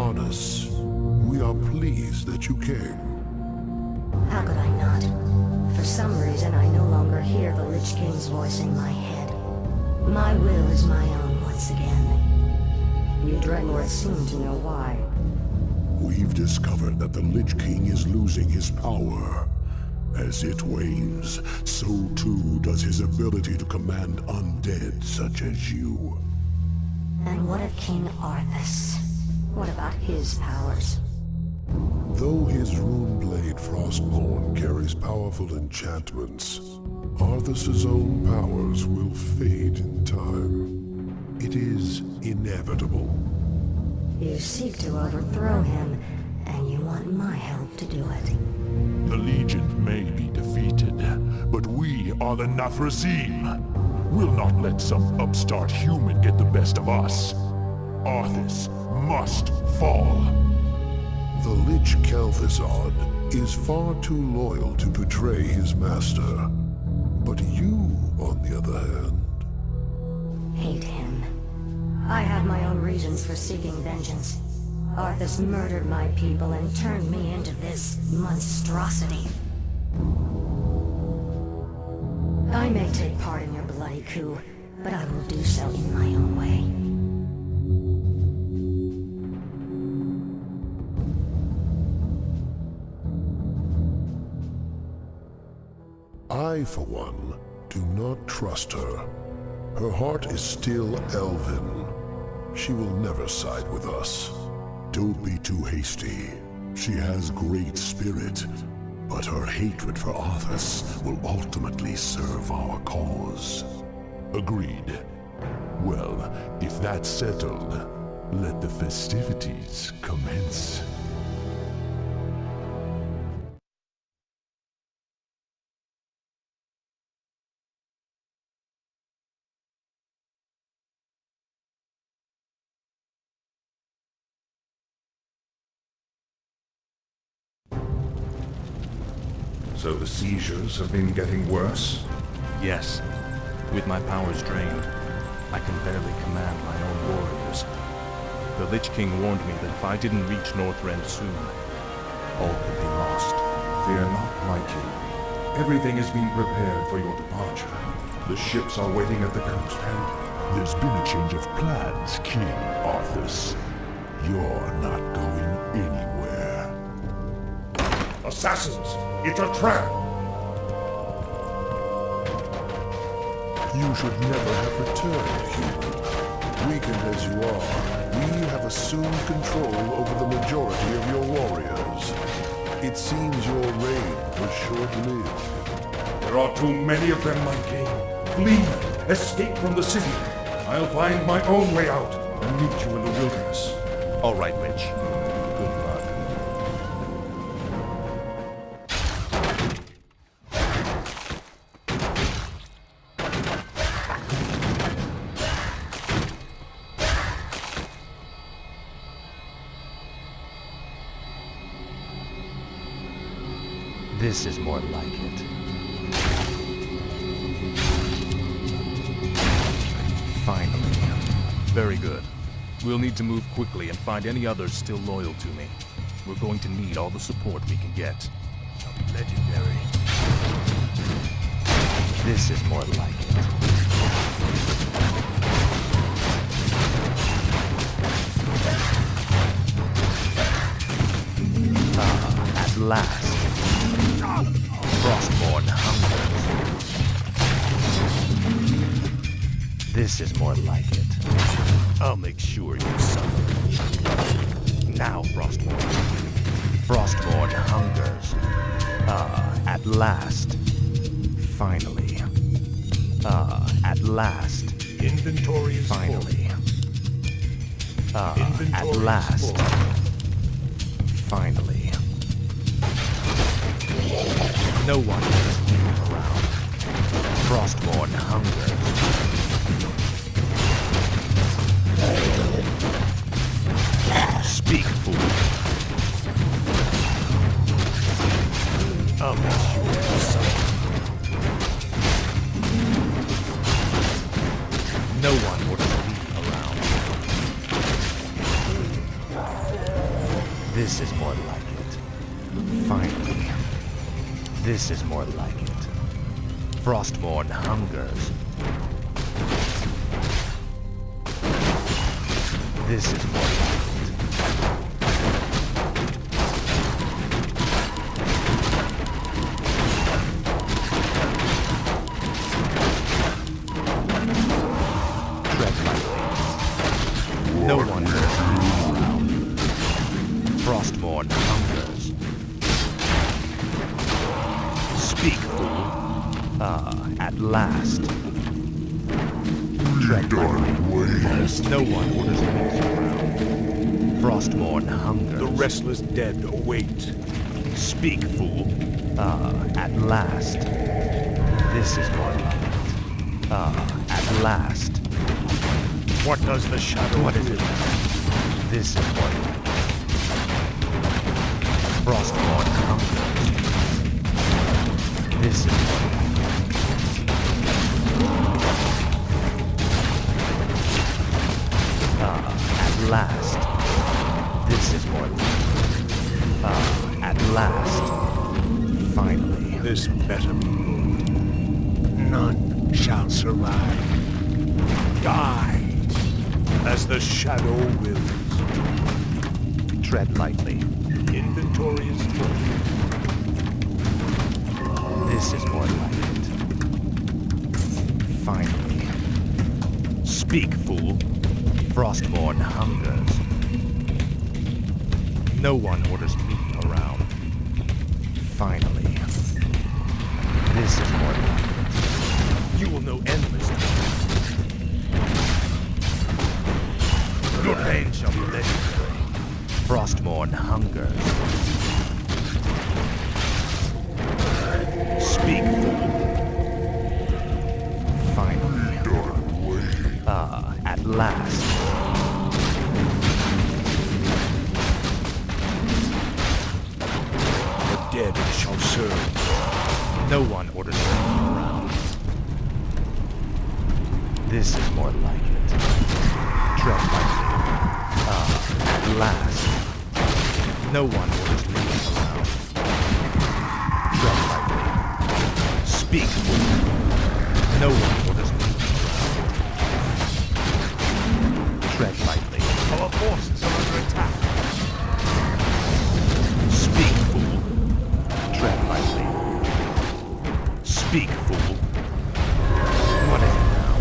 Arnis, we are pleased that you came. How could I not? For some reason, I no longer hear the Lich King's voice in my head. My will is my own once again. You Dreadlords seem to know why. We've discovered that the Lich King is losing his power. As it wanes, so too does his ability to command undead such as you. And what of King Arthas? What about his powers? Though his runeblade Frostmourne carries powerful enchantments, Arthas's own powers will fade in time. It is inevitable. You seek to overthrow him, and you want my help to do it. The Legion may be defeated, but we are the Nathrezim. We'll not let some upstart human get the best of us. Arthas must fall. The Lich Kel'Thuzad is far too loyal to betray his master. But you, on the other hand... Hate him. I have my own reasons for seeking vengeance. Arthas murdered my people and turned me into this monstrosity. I may take part in your bloody coup, but I will do so in my own way. I, for one, do not trust her. Her heart is still elven. She will never side with us. Don't be too hasty. She has great spirit, but her hatred for Arthas will ultimately serve our cause. Agreed. Well, if that's settled, let the festivities commence. So the seizures have been getting worse? Yes. With my powers drained, I can barely command my own warriors. The Lich King warned me that if I didn't reach Northrend soon, all could be lost. Fear not, my king. Everything is being prepared for your departure. The ships are waiting at the coast, and There's been a change of plans, King Arthas. You're not going anywhere. assassins! It's a trap! You should never have returned, human. Weakened as you are, we have assumed control over the majority of your warriors. It seems your reign was short-lived. There are too many of them, my king. Flee! Escape from the city! I'll find my own way out and meet you in the wilderness. All right, Lich. Good luck. This is more like it. Finally. Very good. We'll need to move quickly and find any others still loyal to me. We're going to need all the support we can get. Legendary. This is more like it. Ah, at last. Frostborn hunger. This is more like it. I'll make sure you suffer. Now, Frostborn. Frostborn hungers. Ah, at last. Finally. Ah, at last. Inventory is Finally. Ah, at Inventory is last. Finally. No one is around. Frostborn hungers. Speak, fool. I'll make sure you suffer. No one would be around. This is more like it. Finally. This is more like it. Frostmourne hungers. This is more like it. Tread lightly. No one hurts me around. Frostmourne hungers. Speak, fool. At last. Tread lightly. No one orders me around. Frostmourne hungers. The restless dead await. Speak, fool. At last. This is more like it. At last. What does the shadow What is it? This is more like it. Frostmourne hungers. This is more like it. At last. This is more like it. At last. Finally. This better be good. None shall survive. Die, as the shadow wills. Tread lightly. Inventory is full. This is more like it. Finally. Speak, fool. Frostmourne hungers. No one orders me around. Finally. This is more like it. You will know endless. Your pain shall be legendary. Frostmourne hungers. Speak, fool. Finally. At last. The dead shall serve. No one orders me around. This is more like it. Tread lightly. At last. No one orders me around. Tread lightly. Speak, fool. No one orders me around. Tread lightly. Our forces are under attack. Speak, fool. Tread lightly. Speak, fool. What is it now?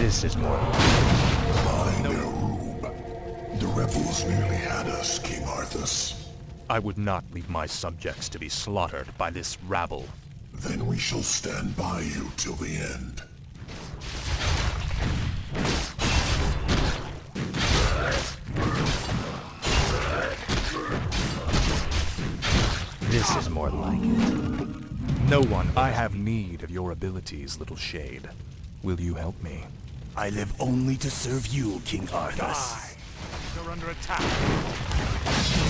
This is more like it. The rebels nearly had us, King Arthas. I would not leave my subjects to be slaughtered by this rabble. Then we shall stand by you till the end. This is more like it. No one. I have need of your abilities, little shade. Will you help me? I live only to serve you, King Arthas. Die. They're under attack.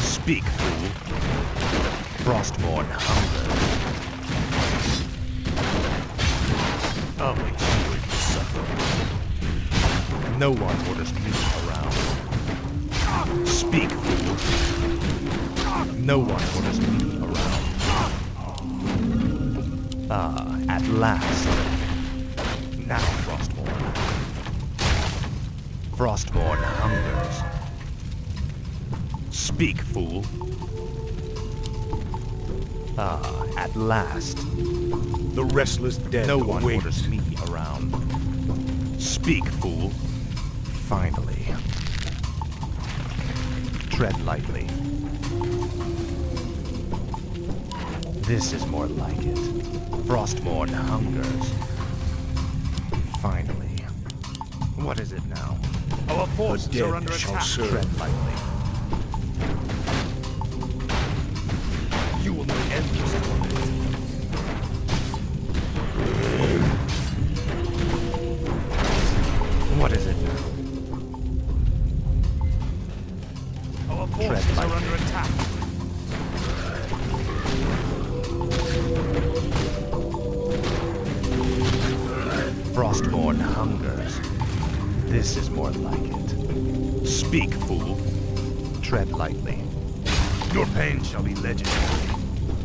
Speak, fool. Frostmourne hungers. I'll make sure you suffer. No one orders me around. Speak, fool. No one orders me around. At last. Now, Frostmourne. Frostmourne hungers. Speak, fool. At last. The restless dead No one await. orders me around. Speak, fool. Finally. Tread lightly. This is more like it. Frostmourne hungers. Finally. What is it now? Our forces dead are under shall attack. serve. Tread lightly. You will know endless torment. What is it now? Our forces are lightly. under attack. Frostmourne hungers. This is more like it. Speak, fool. Tread lightly. Your pain shall be legendary.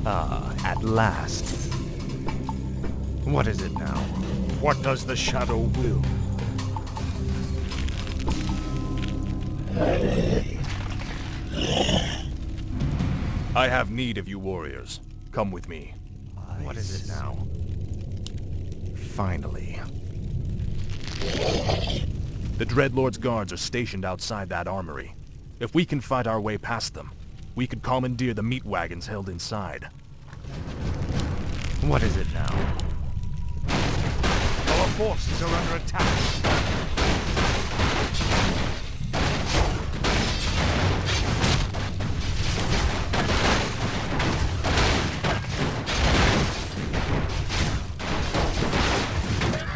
At last. What is it now? What does the shadow will? I have need of you warriors. Come with me. What is it now? Finally. The Dreadlord's guards are stationed outside that armory. If we can fight our way past them, we could commandeer the meat wagons held inside. What is it now? Our forces are under attack.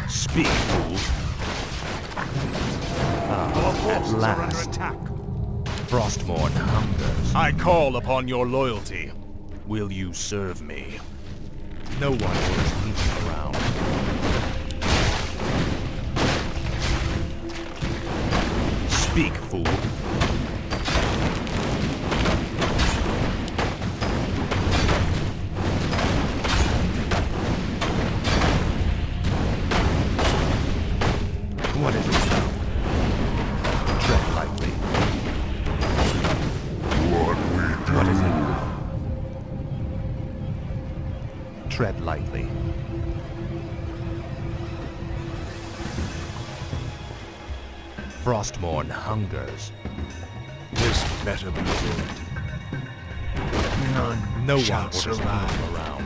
Speak, fool. Our forces are under last. attack. Frostmourne hungers. I call upon your loyalty. Will you serve me? No one orders me around. Speak, fool. What is it now? Tread lightly. What is it now? Tread lightly. Frostmourne hungers. This better be good. None No shall one orders me survive. around.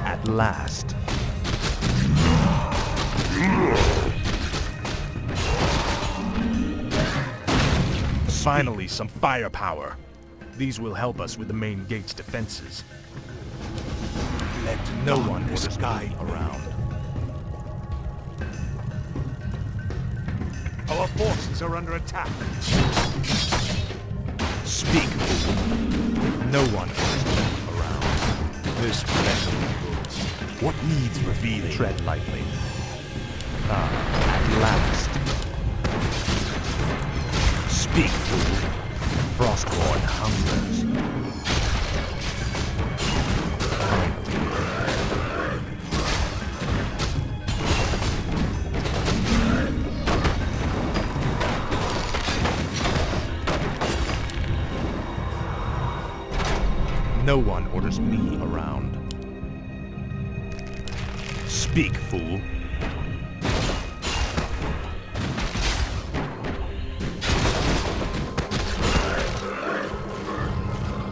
At last. Finally, some firepower. These will help us with the main gate's defenses. Let No none one orders misguide me me. around. Our forces are under attack. Speak, fool. No one orders me around. This better be good. What needs revealing? Tread lightly. At last. Speak, fool. Frostborn hungers. No one orders me around. Speak, fool.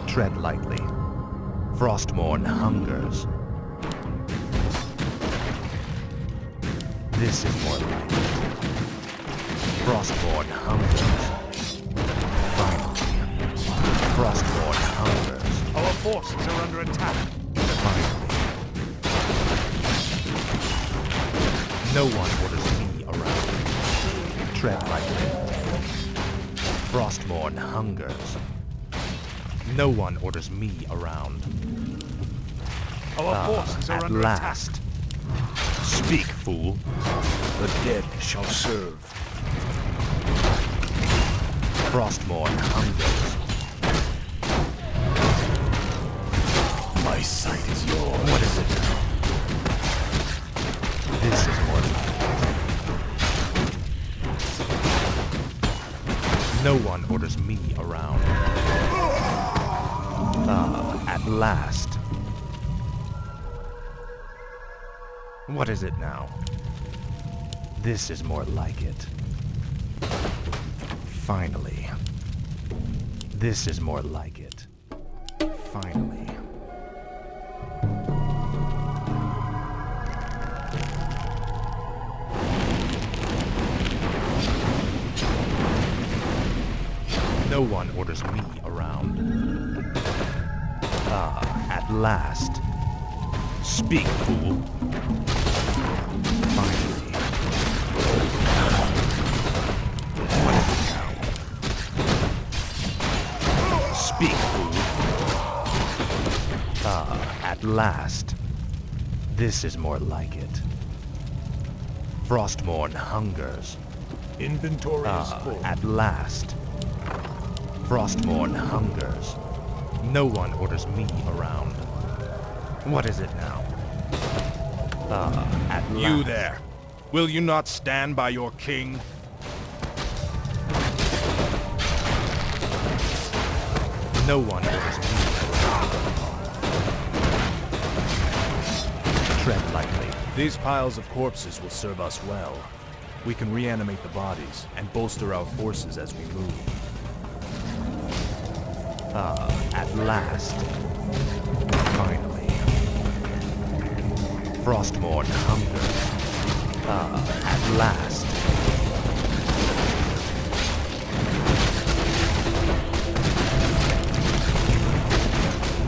Tread lightly. Frostmourne hungers. This is more like it. Frostmourne hungers. Finally. Frostmourne hungers. Our forces are under attack. Finally. No one orders me around. Tread lightly. Frostmourne hungers. No one orders me around. Our forces are At under attack. last. Speak, fool. The dead shall serve. Frostmourne hungers. My sight is yours. What is it now? This is more like it. No one orders me around. At last. What is it now? This is more like it. Finally. This is more like it. Finally. No one orders me around. At last. Speak, fool. Finally. What is it now? Speak, fool. At last. This is more like it. Frostmourne hungers. Inventory is full. At last. Frostmourne hungers. No one orders me around. What is it now? At last. You there! Will you not stand by your king? No one orders me around. Tread lightly. These piles of corpses will serve us well. We can reanimate the bodies and bolster our forces as we move. At last. Finally. Frostmourne hungers. At last.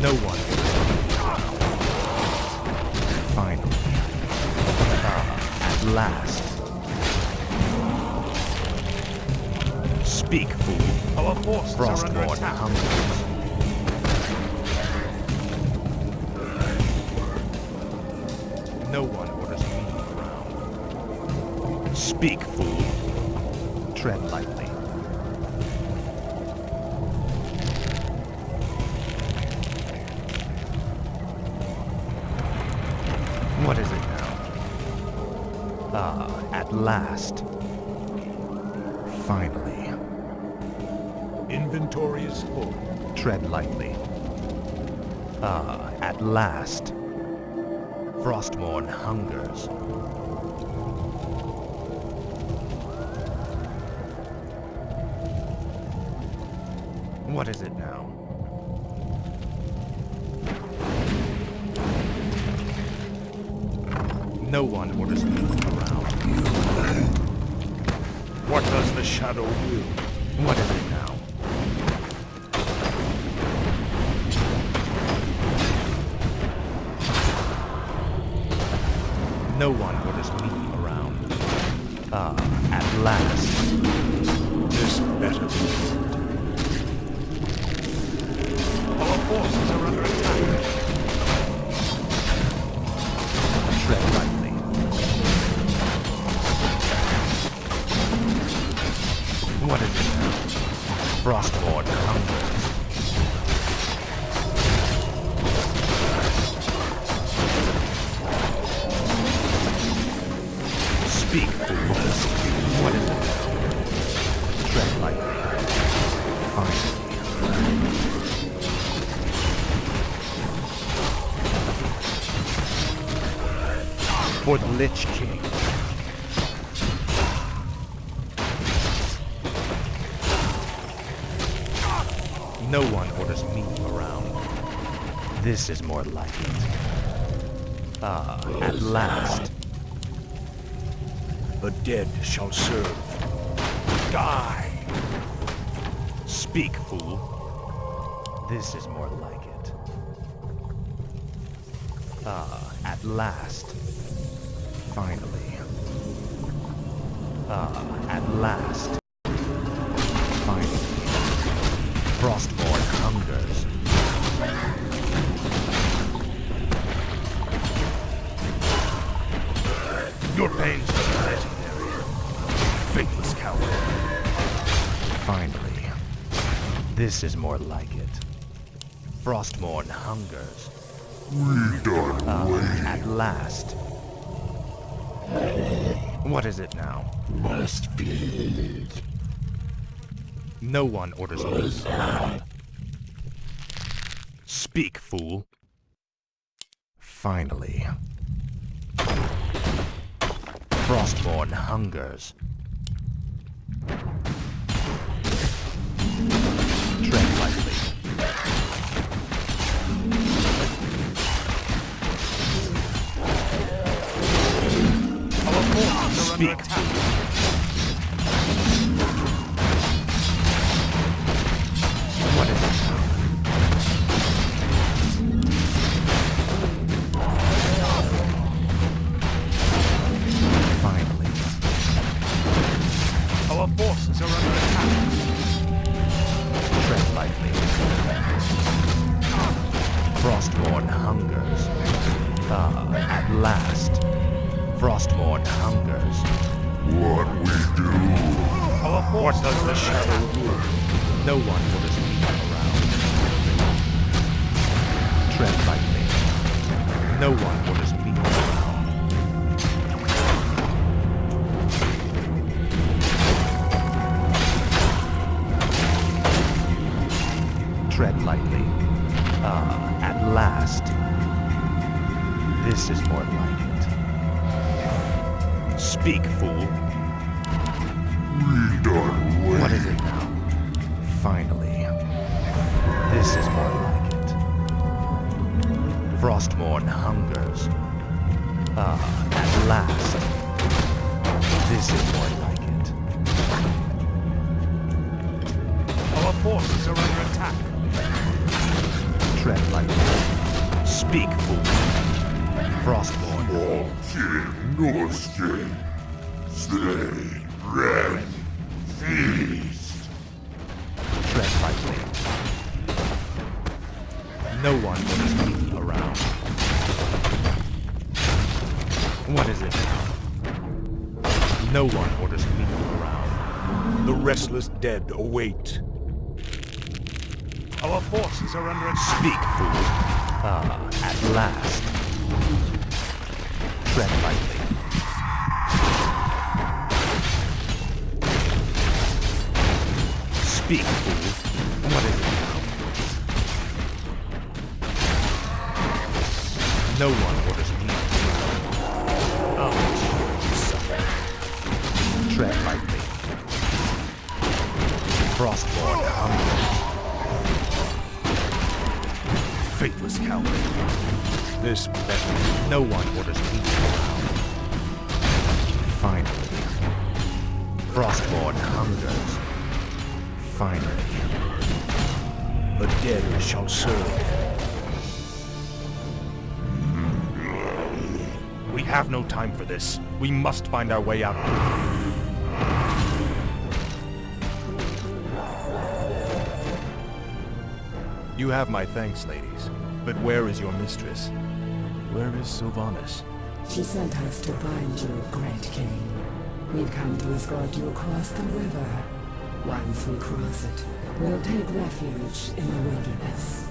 No one. Finally. At last. Speak, fool. Our forces Frostmourne hungers. No one orders me around. Speak, fool. Tread lightly. What is it now? At last. Finally. Inventory is full. Tread lightly. At last. Frostmourne hungers. What is it now? No one orders me around. What does the shadow will? What is it now? No one orders me around. At last. This better be. Our forces are under attack. Tread lightly. What is it now? Frostmourne hungers. Speak, fools. What is it? Tread lightly. Finally. For the Lich King. No one orders me around. This is more like it. At last. The dead shall serve. Die! Speak, fool. This is more like it. At last. Finally. At last. Finally. Frostmourne hungers. Your pains are legendary. Faithless coward. Finally. This is more like it. Frostmourne hungers. At last. What is it now? Must be. No one orders me around. Speak, fool. Finally. Frostmourne hungers. Tread lightly. Speak. What is it now? Finally. Our forces are under attack. Tread lightly. Frostmourne hungers. At last. Frostmourne hungers. What we do What does the shadow rule? No one orders me around. Tread lightly. No one orders me around. Tread lightly. Ah, at last. This is more like it. Speak, fool. We done wait. What is it now? Finally. This is more like it. Frostmourne hungers. Ah, at last. This is more like it. Our forces are under attack. Tread lightly. Speak, fool. Frostmourne. Norskin. Slay. Rend. Feast. Tread lightly. No one orders me around. What is it now? No one orders me around. The restless dead await. Our forces are under attack. Speak, fool. Ah, at last. Tread lightly. Speak, fool. What is it now? No one orders me around. Oh, suffer. Tread lightly. Frostborn hunger. Faithless coward. This better. No one orders me around. Finally. Frostborn hungers. Finally. The dead shall serve. We have no time for this. We must find our way out. You have my thanks, ladies. But where is your mistress? Where is Sylvanas? She sent us to find you, Great King. We've come to escort you across the river. Once we cross it, we'll take refuge in the wilderness.